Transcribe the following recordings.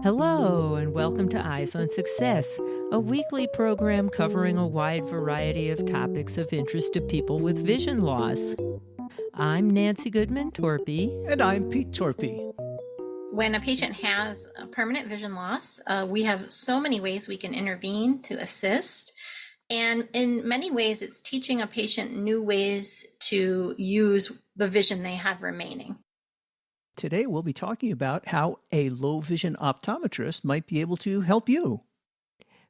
Hello, and welcome to Eyes on Success, a weekly program covering a wide variety of topics of interest to people with vision loss. I'm Nancy Goodman Torpey. And I'm Pete Torpey. When a patient has a permanent vision loss, we have so many ways we can intervene to assist. And in many ways, it's teaching a patient new ways to use the vision they have remaining. Today, we'll be talking about how a low vision optometrist might be able to help you.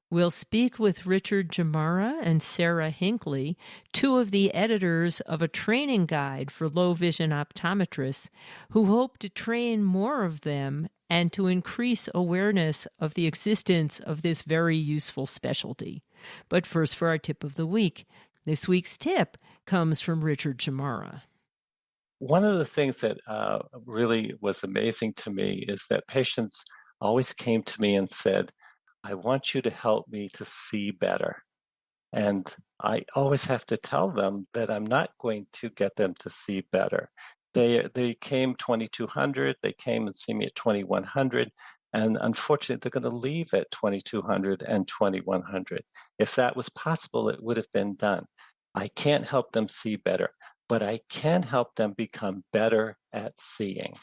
We'll speak with Richard Jamara and Sarah Hinkley, two of the editors of a training guide for low vision optometrists, who hope to train more of them and to increase awareness of the existence of this very useful specialty. But first, for our tip of the week. This week's tip comes from Richard Jamara. One of the things that really was amazing to me is that patients always came to me and said, I want you to help me to see better. And I always have to tell them that I'm not going to get them to see better. They came 2200, they came and see me at 2100, and unfortunately, they're going to leave at 2200 and 2100. If that was possible, it would have been done. I can't help them see better, but I can help them become better at seeing.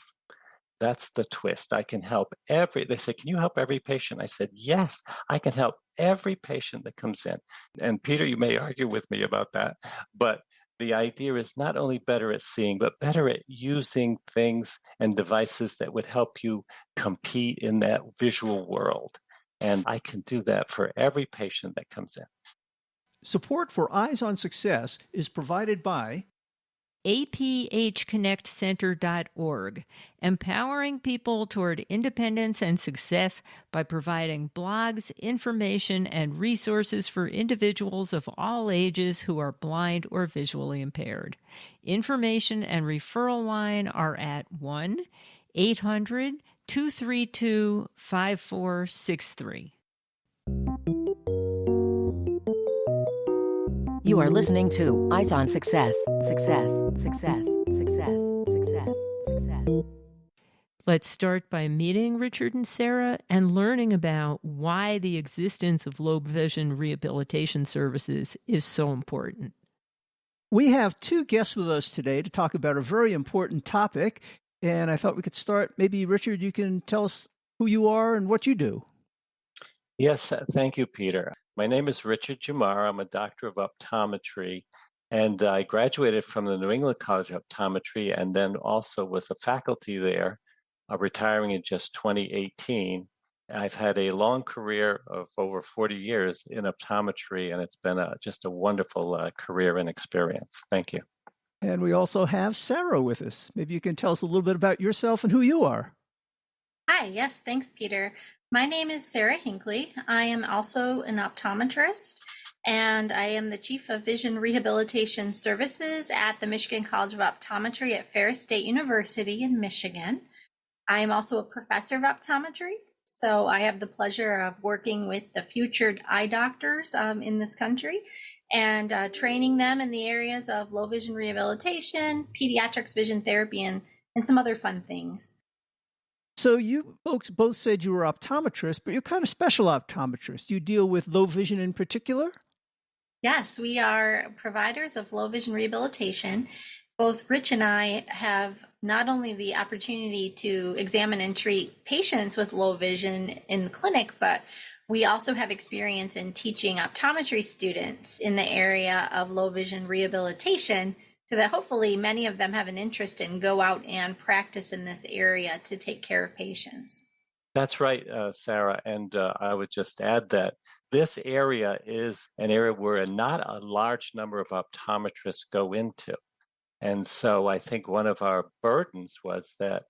That's the twist. I can help they say, can you help every patient? I said, yes, I can help every patient that comes in. And Peter, you may argue with me about that, but the idea is not only better at seeing, but better at using things and devices that would help you compete in that visual world. And I can do that for every patient that comes in. Support for Eyes on Success is provided by aphconnectcenter.org, empowering people toward independence and success by providing blogs, information, and resources for individuals of all ages who are blind or visually impaired. Information and referral line are at 1-800-232-5463. You are listening to Eyes on Success. Success, success, success, success, success. Let's start by meeting Richard and Sarah and learning about why the existence of low vision rehabilitation services is so important. We have two guests with us today to talk about a very important topic, and I thought we could start. Maybe, Richard, you can tell us who you are and what you do. Yes, thank you, Peter. My name is Richard Jamara. I'm a doctor of optometry, and I graduated from the New England College of Optometry and then also was a faculty there, retiring in just 2018. I've had a long career of over 40 years in optometry, and it's been just a wonderful career and experience. Thank you. And we also have Sarah with us. Maybe you can tell us a little bit about yourself and who you are. Hi, yes, thanks, Peter. My name is Sarah Hinkley. I am also an optometrist, and I am the Chief of Vision Rehabilitation Services at the Michigan College of Optometry at Ferris State University in Michigan. I am also a professor of optometry, so I have the pleasure of working with the future eye doctors in this country and training them in the areas of low vision rehabilitation, pediatrics vision therapy, and some other fun things. So you folks both said you were optometrists, but you're kind of special optometrists. You deal with low vision in particular? Yes, we are providers of low vision rehabilitation. Both Rich and I have not only the opportunity to examine and treat patients with low vision in the clinic, but we also have experience in teaching optometry students in the area of low vision rehabilitation, so that hopefully many of them have an interest and go out and practice in this area to take care of patients. That's right, Sarah. And I would just add that this area is an area where not a large number of optometrists go into. And so I think one of our burdens was that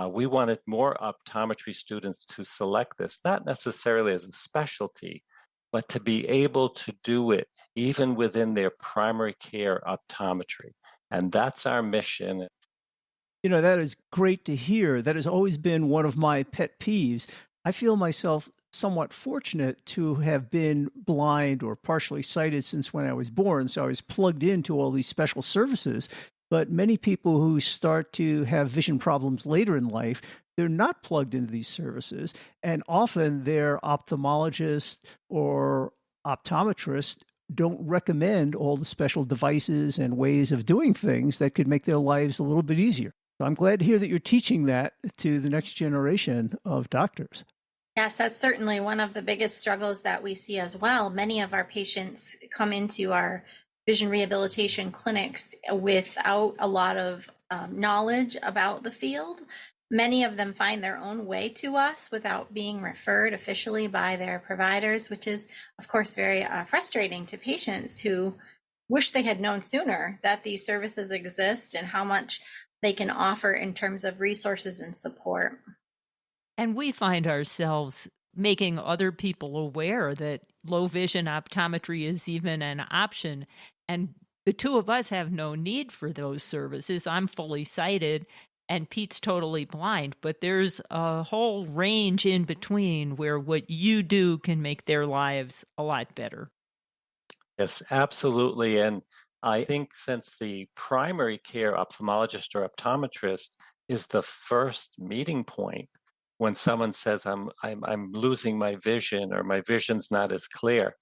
we wanted more optometry students to select this, not necessarily as a specialty, but to be able to do it even within their primary care optometry. And that's our mission. You know, that is great to hear. That has always been one of my pet peeves. I feel myself somewhat fortunate to have been blind or partially sighted since when I was born, so I was plugged into all these special services. But many people who start to have vision problems later in life, they're not plugged into these services. And often their ophthalmologist or optometrist don't recommend all the special devices and ways of doing things that could make their lives a little bit easier. So I'm glad to hear that you're teaching that to the next generation of doctors. Yes, that's certainly one of the biggest struggles that we see as well. Many of our patients come into our vision rehabilitation clinics without a lot of knowledge about the field. Many of them find their own way to us without being referred officially by their providers, which is, of course, very frustrating to patients who wish they had known sooner that these services exist and how much they can offer in terms of resources and support. And we find ourselves making other people aware that low vision optometry is even an option. And the two of us have no need for those services. I'm fully sighted and Pete's totally blind, but there's a whole range in between where what you do can make their lives a lot better. Yes, absolutely. And I think since the primary care ophthalmologist or optometrist is the first meeting point when someone says I'm losing my vision or my vision's not as clear,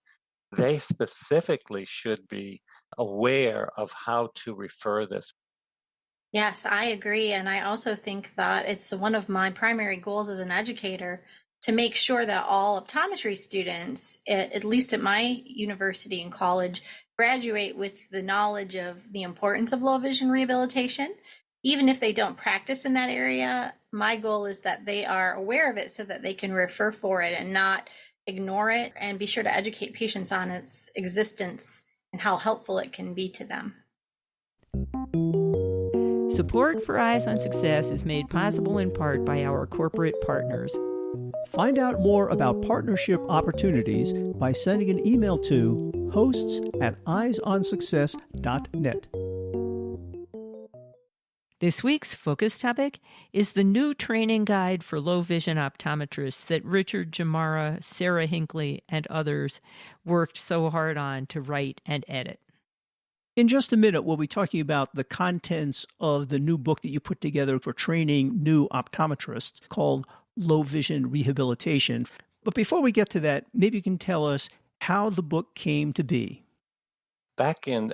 they specifically should be aware of how to refer this. Yes, I agree. And I also think that it's one of my primary goals as an educator to make sure that all optometry students, at least at my university and college, graduate with the knowledge of the importance of low vision rehabilitation. Even if they don't practice in that area, my goal is that they are aware of it so that they can refer for it and not ignore it, and be sure to educate patients on its existence and how helpful it can be to them. Support for Eyes on Success is made possible in part by our corporate partners. Find out more about partnership opportunities by sending an email to hosts@eyesonsuccess.net. This week's focus topic is the new training guide for low vision optometrists that Richard Jamara, Sarah Hinkley, and others worked so hard on to write and edit. In just a minute, we'll be talking about the contents of the new book that you put together for training new optometrists called Low Vision Rehabilitation. But before we get to that, maybe you can tell us how the book came to be. Back in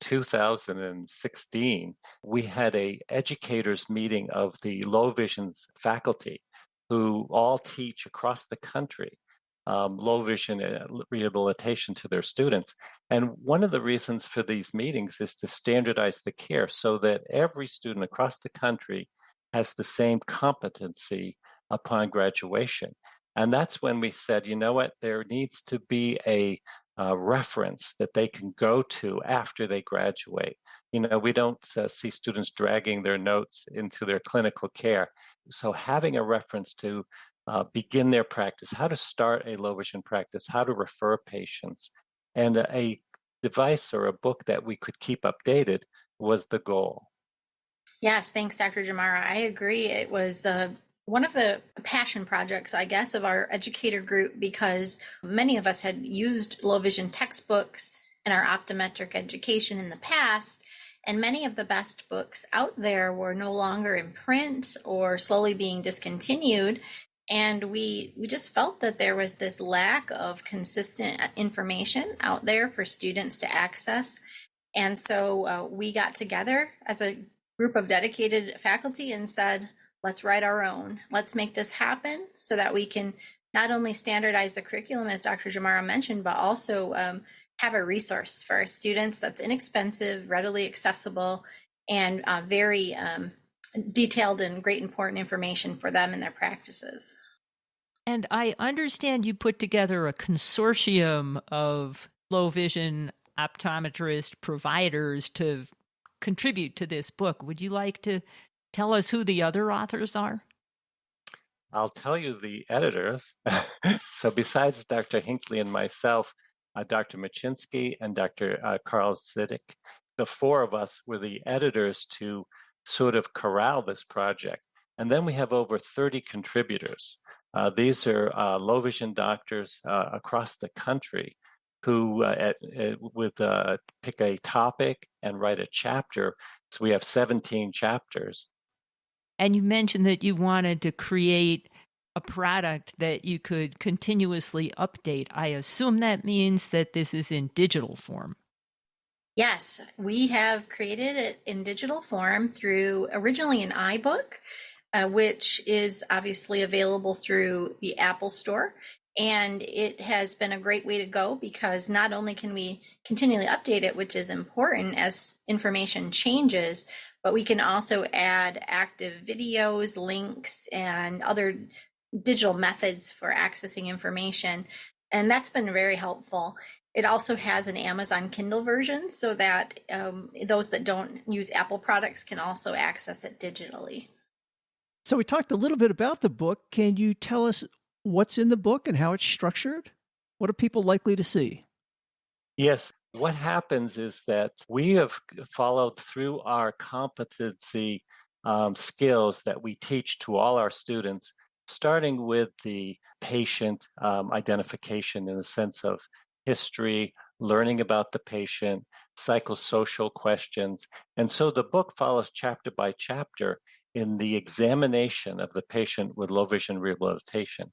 2016, we had a educators meeting of the low vision's faculty who all teach across the country low vision rehabilitation to their students. And one of the reasons for these meetings is to standardize the care so that every student across the country has the same competency upon graduation. And that's when we said, you know what, there needs to be a reference that they can go to after they graduate. You know, we don't see students dragging their notes into their clinical care. So having a reference to begin their practice, how to start a low vision practice, how to refer patients, and a device or a book that we could keep updated was the goal. Yes, thanks, Dr. Jamara. I agree. It was one of the passion projects, I guess, of our educator group, because many of us had used low vision textbooks in our optometric education in the past, and many of the best books out there were no longer in print or slowly being discontinued. And we just felt that there was this lack of consistent information out there for students to access. And so we got together as a group of dedicated faculty and said, let's write our own. Let's make this happen so that we can not only standardize the curriculum, as Dr. Jamara mentioned, but also have a resource for our students that's inexpensive, readily accessible, and very detailed and great important information for them in their practices. And I understand you put together a consortium of low vision optometrist providers to contribute to this book. Would you like to tell us who the other authors are? I'll tell you the editors. So besides Dr. Hinkley and myself, Dr. Machinsky and Dr. Carl Zidek, the four of us were the editors to sort of corral this project. And then we have over 30 contributors. These are low vision doctors across the country who would pick a topic and write a chapter So we have 17 chapters. And you mentioned that you wanted to create a product that you could continuously update. I assume that means that this is in digital form. Yes, we have created it in digital form through originally an iBook, which is obviously available through the Apple Store. And it has been a great way to go because not only can we continually update it, which is important as information changes, but we can also add active videos, links, and other digital methods for accessing information. And that's been very helpful. It also has an Amazon Kindle version so that those that don't use Apple products can also access it digitally. So we talked a little bit about the book. Can you tell us what's in the book and how it's structured? What are people likely to see? Yes, what happens is that we have followed through our competency skills that we teach to all our students, starting with the patient identification in the sense of history, learning about the patient, psychosocial questions. And so the book follows chapter by chapter in the examination of the patient with low vision rehabilitation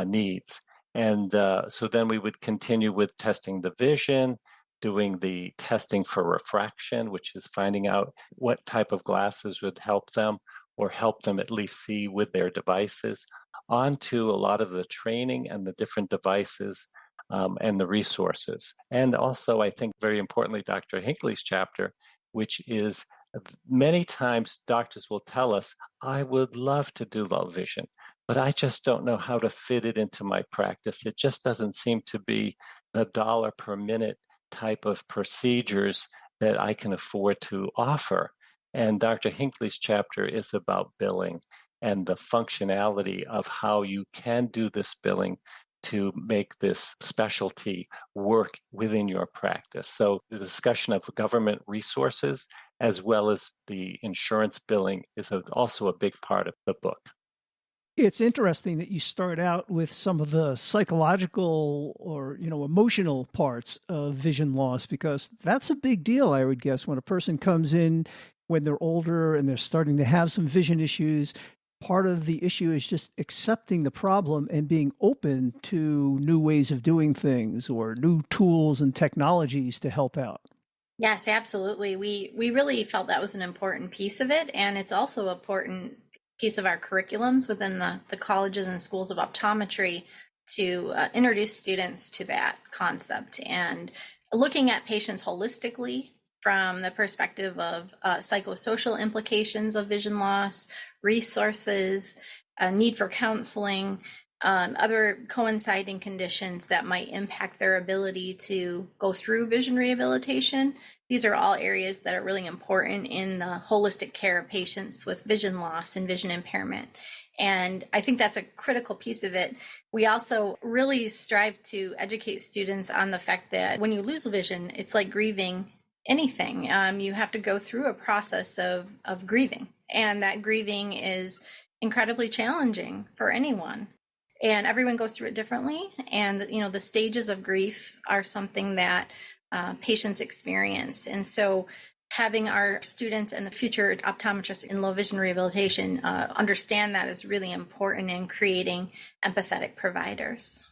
needs. And so then we would continue with testing the vision, doing the testing for refraction, which is finding out what type of glasses would help them or help them at least see with their devices, on to a lot of the training and the different devices and the resources. And also, I think very importantly, Dr. Hinkley's chapter, which is many times doctors will tell us, I would love to do low vision, but I just don't know how to fit it into my practice. It just doesn't seem to be the dollar per minute type of procedures that I can afford to offer. And Dr. Hinkley's chapter is about billing and the functionality of how you can do this billing to make this specialty work within your practice. So the discussion of government resources as well as the insurance billing is also a big part of the book. It's interesting that you start out with some of the psychological or, emotional parts of vision loss, because that's a big deal, I would guess, when a person comes in when they're older and they're starting to have some vision issues. Part of the issue is just accepting the problem and being open to new ways of doing things or new tools and technologies to help out. Yes, absolutely. We really felt that was an important piece of it, and it's also an important piece of our curriculums within the colleges and schools of optometry to introduce students to that concept and looking at patients holistically from the perspective of psychosocial implications of vision loss, resources, need for counseling, other coinciding conditions that might impact their ability to go through vision rehabilitation. These are all areas that are really important in the holistic care of patients with vision loss and vision impairment. And I think that's a critical piece of it. We also really strive to educate students on the fact that when you lose vision, it's like grieving anything. You have to go through a process of grieving, and that grieving is incredibly challenging for anyone. And everyone goes through it differently. And, the stages of grief are something that patients experience. And so having our students and the future optometrists in low vision rehabilitation understand that is really important in creating empathetic providers.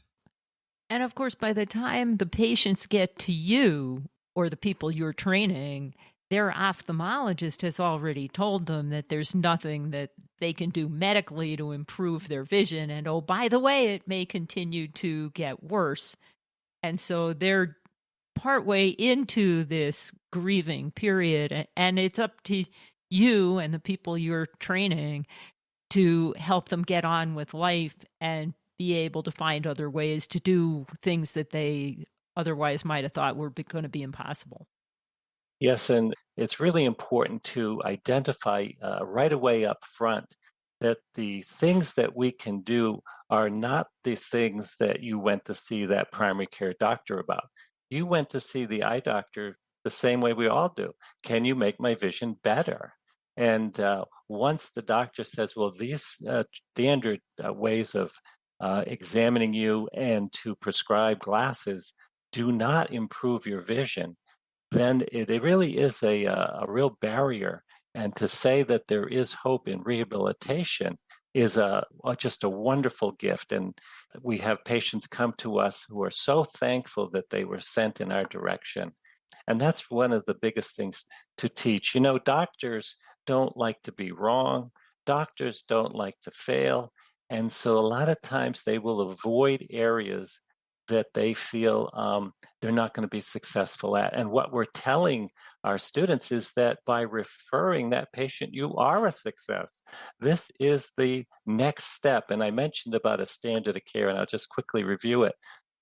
And of course, by the time the patients get to you or the people you're training, their ophthalmologist has already told them that there's nothing that they can do medically to improve their vision. And oh, by the way, it may continue to get worse. And so they're partway into this grieving period. And it's up to you and the people you're training to help them get on with life and be able to find other ways to do things that they otherwise might have thought were going to be impossible. Yes, and it's really important to identify right away up front that the things that we can do are not the things that you went to see that primary care doctor about. You went to see the eye doctor the same way we all do. Can you make my vision better? And once the doctor says, well, these standard ways of examining you and to prescribe glasses do not improve your vision, then it really is a real barrier. And to say that there is hope in rehabilitation is just a wonderful gift. And we have patients come to us who are so thankful that they were sent in our direction. And that's one of the biggest things to teach. Doctors don't like to be wrong. Doctors don't like to fail. And so a lot of times they will avoid areas that they feel they're not going to be successful at. And what we're telling our students is that by referring that patient, you are a success. This is the next step. And I mentioned about a standard of care, and I'll just quickly review it.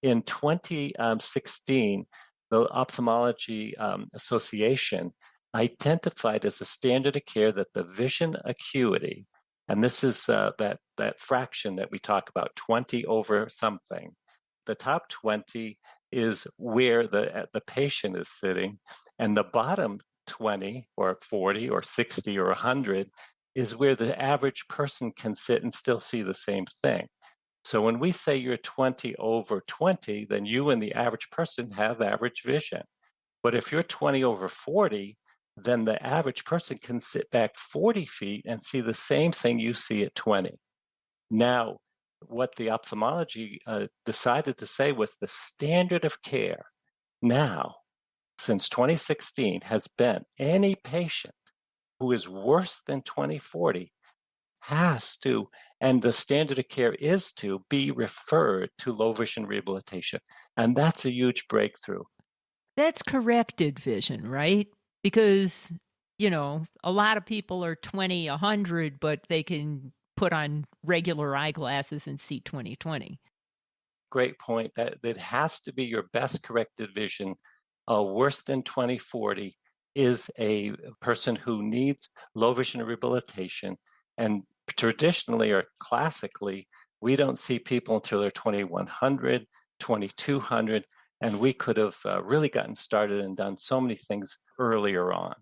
In 2016, the Ophthalmology Association identified as a standard of care that the vision acuity, and this is that fraction that we talk about, 20 over something. The top 20 is where the patient is sitting, and the bottom 20 or 40 or 60 or 100 is where the average person can sit and still see the same thing. So when we say you're 20 over 20, then you and the average person have average vision. But if you're 20 over 40, then the average person can sit back 40 feet and see the same thing you see at 20. Now, what the ophthalmology decided to say was the standard of care now, since 2016, has been any patient who is worse than 20/40 has to, and the standard of care is to be referred to low vision rehabilitation. And that's a huge breakthrough. That's corrected vision, right? Because, a lot of people are 20, 100, but they can put on regular eyeglasses and see 20/20. Great point. That it has to be your best corrected vision. Worse than 20/40 is a person who needs low vision rehabilitation. And traditionally or classically, we don't see people until they're 2100, 2200, and we could have really gotten started and done so many things earlier on.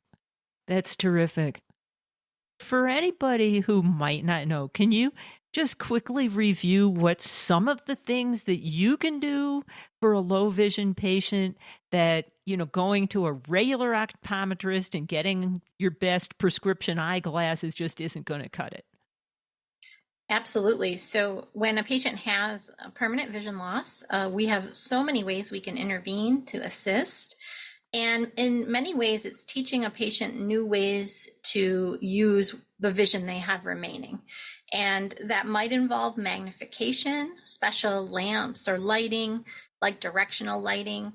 That's terrific. For anybody who might not know, can you just quickly review what some of the things that you can do for a low vision patient that, going to a regular optometrist and getting your best prescription eyeglasses just isn't going to cut it? Absolutely. So when a patient has a permanent vision loss, we have so many ways we can intervene to assist. And in many ways, it's teaching a patient new ways to use the vision they have remaining. And that might involve magnification, special lamps or lighting, like directional lighting,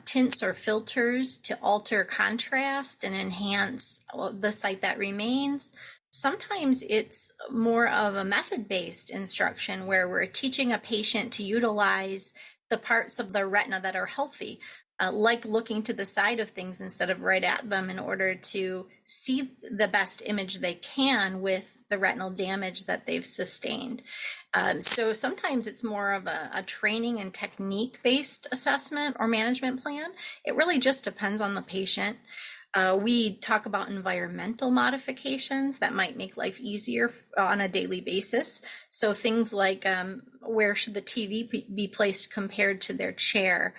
tints or filters to alter contrast and enhance the sight that remains. Sometimes it's more of a method-based instruction where we're teaching a patient to utilize the parts of the retina that are healthy, like looking to the side of things instead of right at them in order to see the best image they can with the retinal damage that they've sustained. So sometimes it's more of a training and technique-based assessment or management plan. It really just depends on the patient. We talk about environmental modifications that might make life easier on a daily basis. So things like where should the TV be placed compared to their chair,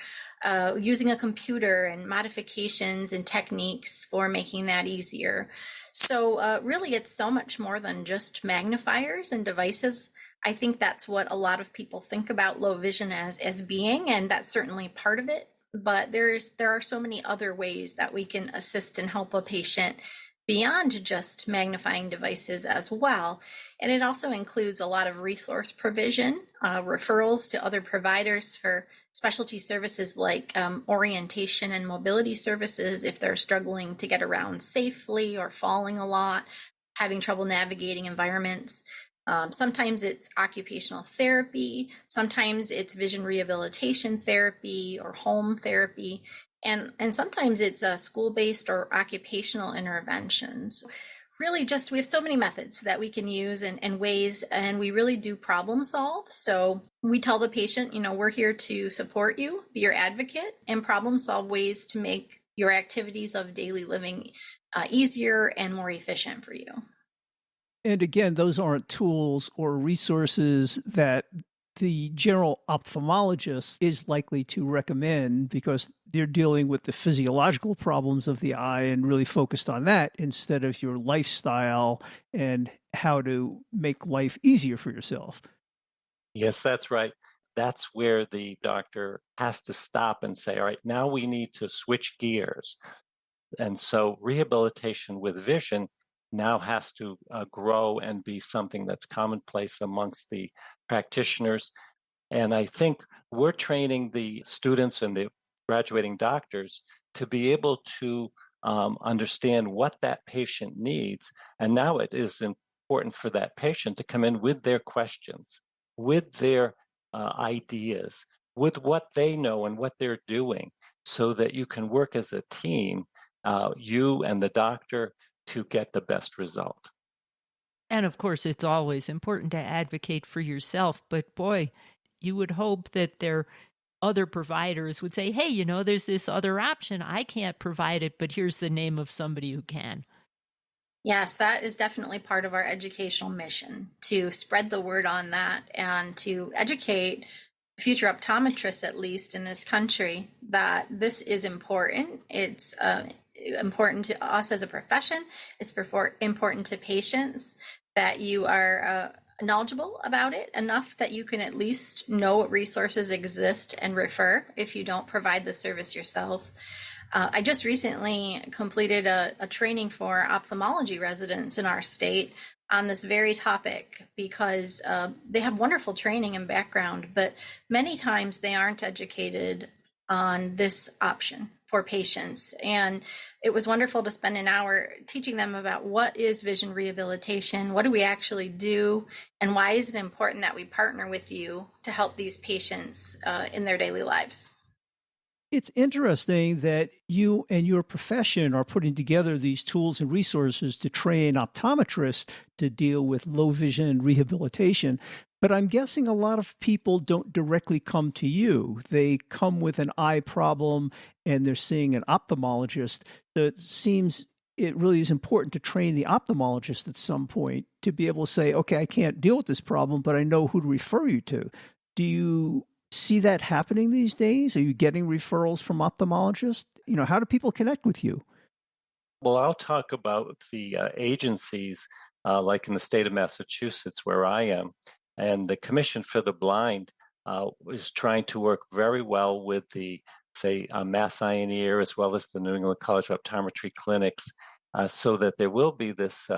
using a computer and modifications and techniques for making that easier. So really, it's so much more than just magnifiers and devices. I think that's what a lot of people think about low vision as being, and that's certainly part of it. But there are so many other ways that we can assist and help a patient beyond just magnifying devices as well. And it also includes a lot of resource provision, referrals to other providers for specialty services like orientation and mobility services if they're struggling to get around safely or falling a lot, having trouble navigating environments. Sometimes it's occupational therapy, sometimes it's vision rehabilitation therapy or home therapy, and sometimes it's school-based or occupational interventions. Really just, we have so many methods that we can use and ways, and we really do problem solve. So we tell the patient, we're here to support you, be your advocate, and problem solve ways to make your activities of daily living easier and more efficient for you. And again, those aren't tools or resources that the general ophthalmologist is likely to recommend, because they're dealing with the physiological problems of the eye and really focused on that instead of your lifestyle and how to make life easier for yourself. Yes, that's right. That's where the doctor has to stop and say, all right, now we need to switch gears. And so rehabilitation with vision now has to grow and be something that's commonplace amongst the practitioners. And I think we're training the students and the graduating doctors to be able to understand what that patient needs. And now it is important for that patient to come in with their questions, with their ideas, with what they know and what they're doing, so that you can work as a team, you and the doctor, to get the best result. And of course, it's always important to advocate for yourself. But boy, you would hope that their other providers would say, hey, there's this other option. I can't provide it, but here's the name of somebody who can. Yes, that is definitely part of our educational mission, to spread the word on that and to educate future optometrists, at least in this country, that this is important. It's important to us as a profession. It's important to patients that you are knowledgeable about it enough that you can at least know what resources exist and refer if you don't provide the service yourself. I just recently completed a training for ophthalmology residents in our state on this very topic, because they have wonderful training and background, but many times they aren't educated on this option for patients. And it was wonderful to spend an hour teaching them about what is vision rehabilitation, what do we actually do, and why is it important that we partner with you to help these patients in their daily lives. It's interesting that you and your profession are putting together these tools and resources to train optometrists to deal with low vision rehabilitation. But I'm guessing a lot of people don't directly come to you. They come with an eye problem and they're seeing an ophthalmologist. So it seems it really is important to train the ophthalmologist at some point to be able to say, okay, I can't deal with this problem, but I know who to refer you to. Do you see that happening these days? Are you getting referrals from ophthalmologists? How do people connect with you? Well, I'll talk about the agencies, like in the state of Massachusetts, where I am. And the Commission for the Blind is trying to work very well with the, say, Mass Eye and Ear, as well as the New England College of Optometry clinics, so that there will be this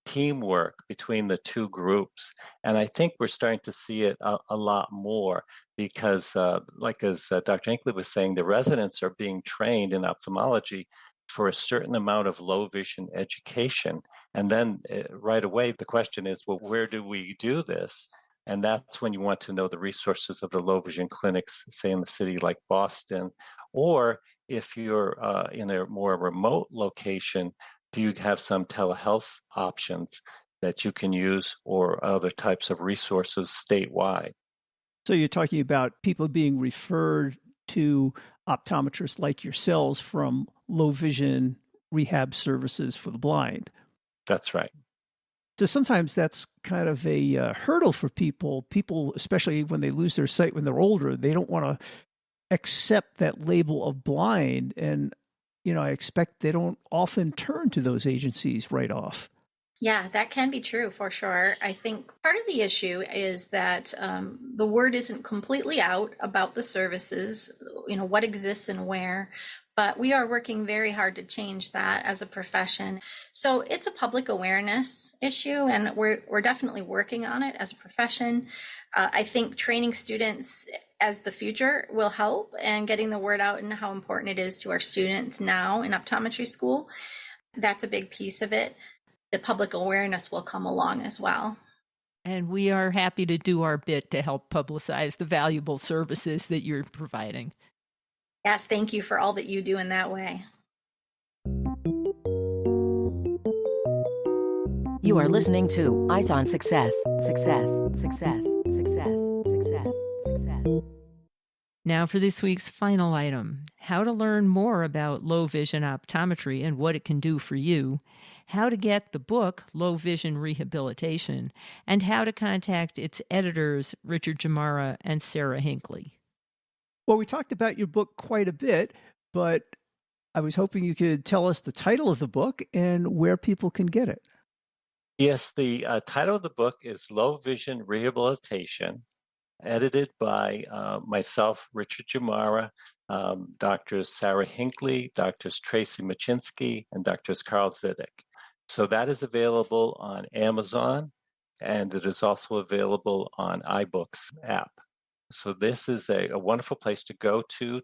teamwork between the two groups. And I think we're starting to see it a lot more, because, like as Dr. Hinkley was saying, the residents are being trained in ophthalmology for a certain amount of low vision education. And then right away, the question is, well, where do we do this? And that's when you want to know the resources of the low vision clinics, say in the city like Boston. Or if you're in a more remote location, do you have some telehealth options that you can use, or other types of resources statewide? So you're talking about people being referred to optometrists like yourselves from low vision rehab services for the blind. That's right. So sometimes that's kind of a hurdle for people. People, especially when they lose their sight when they're older, they don't want to accept that label of blind. And, I expect they don't often turn to those agencies right off. Yeah, that can be true for sure. I think part of the issue is that the word isn't completely out about the services, what exists and where, but we are working very hard to change that as a profession. So it's a public awareness issue, and we're definitely working on it as a profession. I think training students as the future will help, and getting the word out and how important it is to our students now in optometry school. That's a big piece of it. The public awareness will come along as well. And we are happy to do our bit to help publicize the valuable services that you're providing. Yes, thank you for all that you do in that way. You are listening to Eyes on Success. Success, success, success, success, success. Now for this week's final item: how to learn more about low vision optometry and what it can do for you, how to get the book, Low Vision Rehabilitation, and how to contact its editors, Richard Jamara and Sarah Hinkley. Well, we talked about your book quite a bit, but I was hoping you could tell us the title of the book and where people can get it. Yes, the title of the book is Low Vision Rehabilitation, edited by myself, Richard Jamara, Drs. Sarah Hinkley, Drs. Tracy Machinsky, and Drs. Carl Zidek. So that is available on Amazon, and it is also available on iBooks app. So this is a wonderful place to go to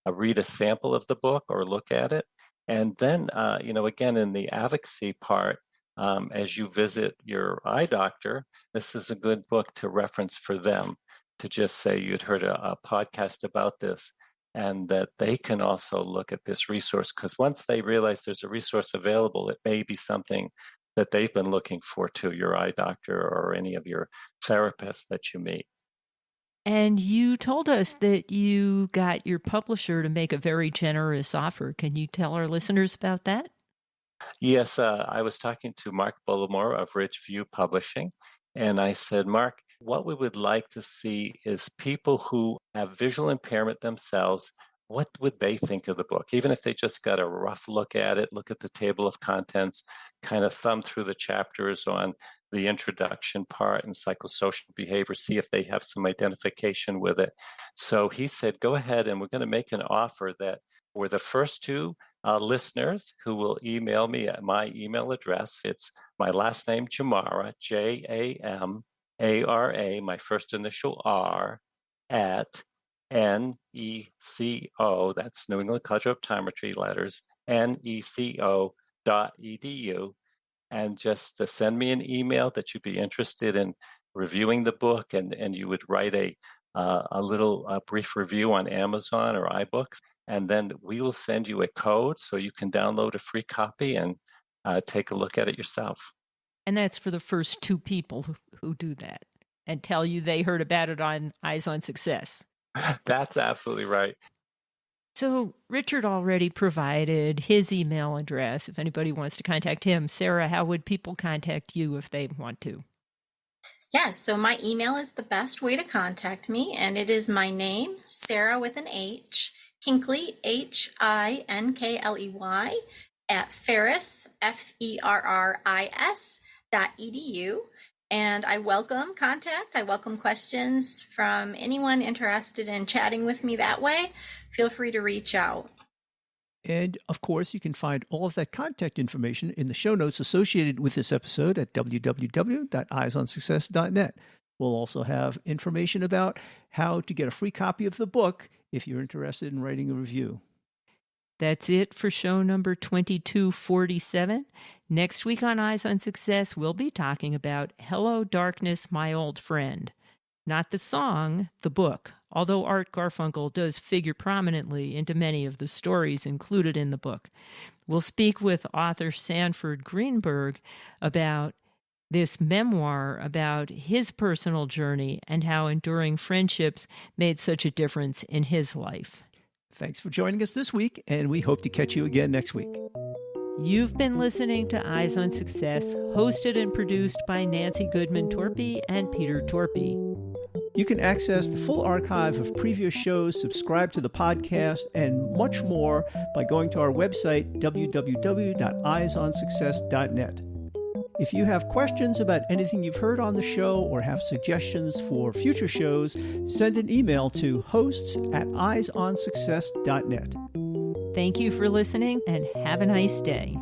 read a sample of the book or look at it. And then, again, in the advocacy part, as you visit your eye doctor, this is a good book to reference for them, to just say you'd heard a podcast about this and that they can also look at this resource, because once they realize there's a resource available, it may be something that they've been looking for to your eye doctor or any of your therapists that you meet. And you told us that you got your publisher to make a very generous offer. Can you tell our listeners about that? Yes, I was talking to Mark Bullimore of Ridgeview Publishing, and I said, Mark, what we would like to see is people who have visual impairment themselves. What would they think of the book? Even if they just got a rough look at it, look at the table of contents, kind of thumb through the chapters on the introduction part and psychosocial behavior, see if they have some identification with it. So he said, go ahead, and we're going to make an offer that for the first two listeners who will email me at my email address. It's my last name, Jamara, Jamara, my first initial R, at NECO, that's New England College of Optometry letters, NECO.edu, and just to send me an email that you'd be interested in reviewing the book, and you would write a little brief review on Amazon or iBooks, and then we will send you a code so you can download a free copy and take a look at it yourself. And that's for the first two people who do that and tell you they heard about it on Eyes on Success. That's absolutely right. So Richard already provided his email address if anybody wants to contact him. Sarah, how would people contact you if they want to? Yes, so my email is the best way to contact me, and it is my name, Sarah with an H, Hinkley, Hinkley, at Ferris, FERRIS.edu. And I welcome contact. I welcome questions from anyone interested in chatting with me that way. Feel free to reach out. And of course, you can find all of that contact information in the show notes associated with this episode at www.eyesonsuccess.net. We'll also have information about how to get a free copy of the book if you're interested in writing a review. That's it for show number 2247. Next week on Eyes on Success, we'll be talking about Hello Darkness, My Old Friend. Not the song, the book, although Art Garfunkel does figure prominently into many of the stories included in the book. We'll speak with author Sanford Greenberg about this memoir, about his personal journey and how enduring friendships made such a difference in his life. Thanks for joining us this week, and we hope to catch you again next week. You've been listening to Eyes on Success, hosted and produced by Nancy Goodman Torpey and Peter Torpey. You can access the full archive of previous shows, subscribe to the podcast, and much more by going to our website, www.eyesonsuccess.net. If you have questions about anything you've heard on the show or have suggestions for future shows, send an email to hosts@eyesonsuccess.net. Thank you for listening and have a nice day.